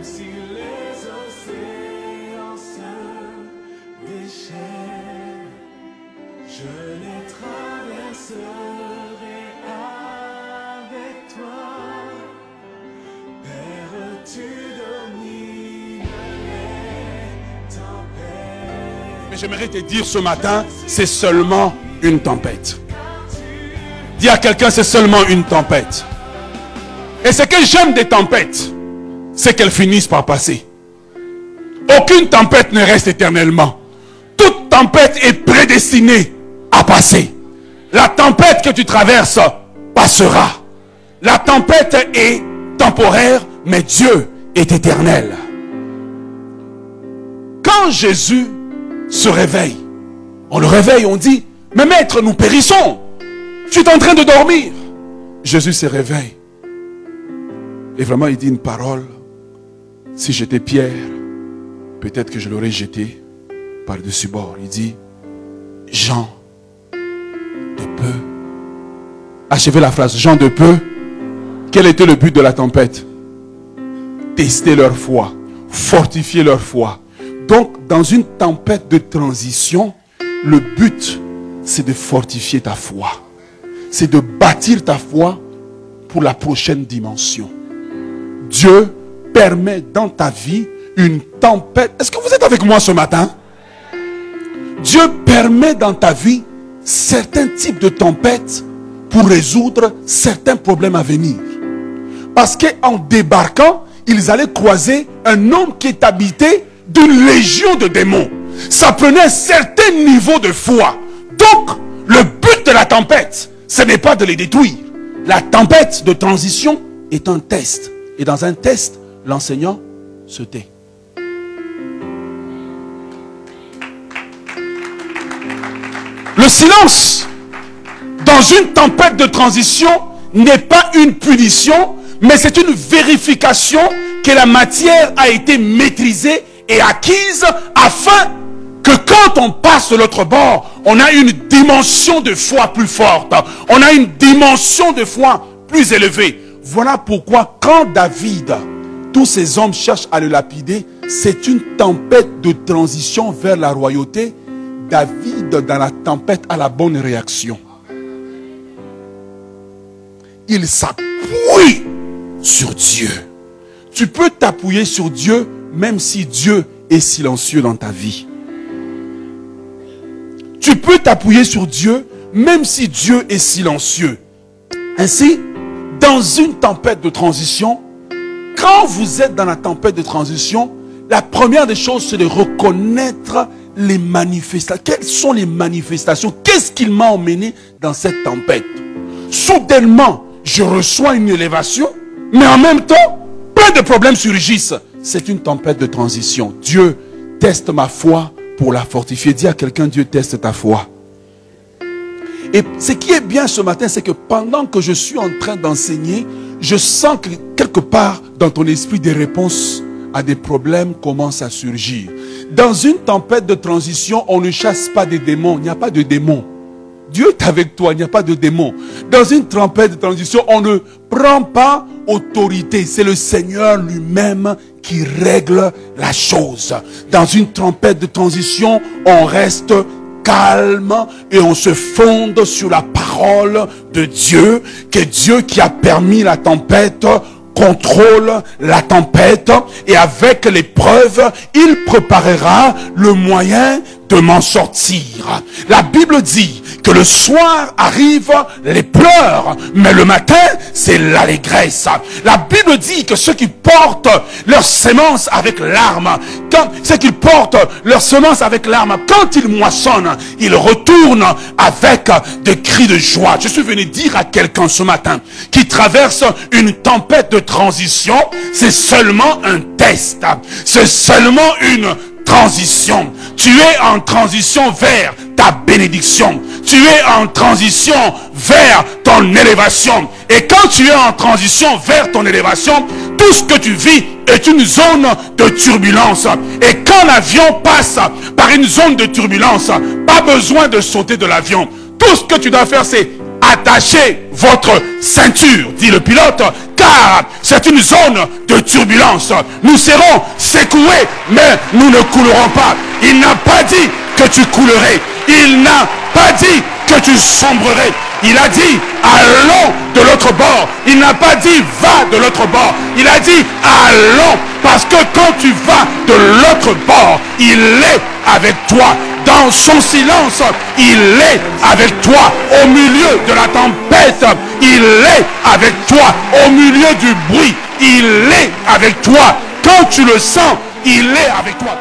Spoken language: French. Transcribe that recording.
si les océans se déchaînent, je les traverserai avec toi. Père, tu domines les tempêtes. Mais j'aimerais te dire ce matin, c'est seulement une tempête. Dis à quelqu'un, c'est seulement une tempête. Et ce que j'aime des tempêtes, c'est qu'elles finissent par passer. Aucune tempête ne reste éternellement. Toute tempête est prédestinée à passer. La tempête que tu traverses passera. La tempête est temporaire, mais Dieu est éternel. Quand Jésus se réveille, on le réveille, on dit, mais maître, nous périssons. Tu es en train de dormir. Jésus se réveille. Et vraiment, il dit une parole. Si j'étais Pierre, peut-être que je l'aurais jeté par-dessus bord. Il dit, Jean de peu. Achevez la phrase, Jean de peu. Quel était le but de la tempête? Tester leur foi, fortifier leur foi. Donc, dans une tempête de transition, le but, c'est de fortifier ta foi. C'est de bâtir ta foi pour la prochaine dimension. Dieu permet dans ta vie une tempête. Est-ce que vous êtes avec moi ce matin? Dieu permet dans ta vie certains types de tempêtes pour résoudre certains problèmes à venir. Parce qu'en débarquant, ils allaient croiser un homme qui est habité d'une légion de démons. Ça prenait un certain niveau de foi. Donc, le but de la tempête, ce n'est pas de les détruire. La tempête de transition est un test. Et dans un test, l'enseignant se tait. Le silence dans une tempête de transition n'est pas une punition, mais c'est une vérification que la matière a été maîtrisée et acquise afin que quand on passe de l'autre bord, on a une dimension de foi plus forte. On a une dimension de foi plus élevée. Voilà pourquoi quand David, tous ces hommes cherchent à le lapider, c'est une tempête de transition vers la royauté. David, dans la tempête, a la bonne réaction. Il s'appuie sur Dieu. Tu peux t'appuyer sur Dieu même si Dieu est silencieux dans ta vie. Tu peux t'appuyer sur Dieu même si Dieu est silencieux. Ainsi, dans une tempête de transition, quand vous êtes dans la tempête de transition, la première des choses, c'est de reconnaître les manifestations. Quelles sont les manifestations? Qu'est-ce qui m'a emmené dans cette tempête? Soudainement, je reçois une élévation, mais en même temps, plein de problèmes surgissent. C'est une tempête de transition. Dieu teste ma foi pour la fortifier. Dis à quelqu'un, Dieu teste ta foi. Et ce qui est bien ce matin, c'est que pendant que je suis en train d'enseigner, je sens que quelque part dans ton esprit, des réponses à des problèmes commencent à surgir. Dans une tempête de transition, on ne chasse pas des démons. Il n'y a pas de démons. Dieu est avec toi, il n'y a pas de démons. Dans une tempête de transition, on ne prend pas autorité. C'est le Seigneur lui-même qui règle la chose. Dans une tempête de transition, on reste calme et on se fonde sur la parole de Dieu. Que Dieu qui a permis la tempête contrôle la tempête, et avec l'épreuve, il préparera le moyen de m'en sortir. La Bible dit que le soir arrivent les pleurs, mais le matin, c'est l'allégresse. La Bible dit que ceux qui portent leurs semences avec larmes, quand ils moissonnent, ils retournent avec des cris de joie. Je suis venu dire à quelqu'un ce matin qui traverse une tempête de transition, c'est seulement un test, c'est seulement une transition. Tu es en transition vers ta bénédiction. Tu es en transition vers ton élévation. Et quand tu es en transition vers ton élévation, tout ce que tu vis est une zone de turbulence. Et quand l'avion passe par une zone de turbulence, pas besoin de sauter de l'avion. Tout ce que tu dois faire, c'est attachez votre ceinture, dit le pilote, car c'est une zone de turbulence. Nous serons secoués, mais nous ne coulerons pas. Il n'a pas dit que tu coulerais. Il n'a pas dit que tu sombrerais. Il a dit, allons de l'autre bord. Il n'a pas dit, va de l'autre bord. Il a dit, allons. Parce que quand tu vas de l'autre bord, il est avec toi. Dans son silence, il est avec toi. Au milieu de la tempête, il est avec toi. Au milieu du bruit, il est avec toi. Quand tu le sens, il est avec toi.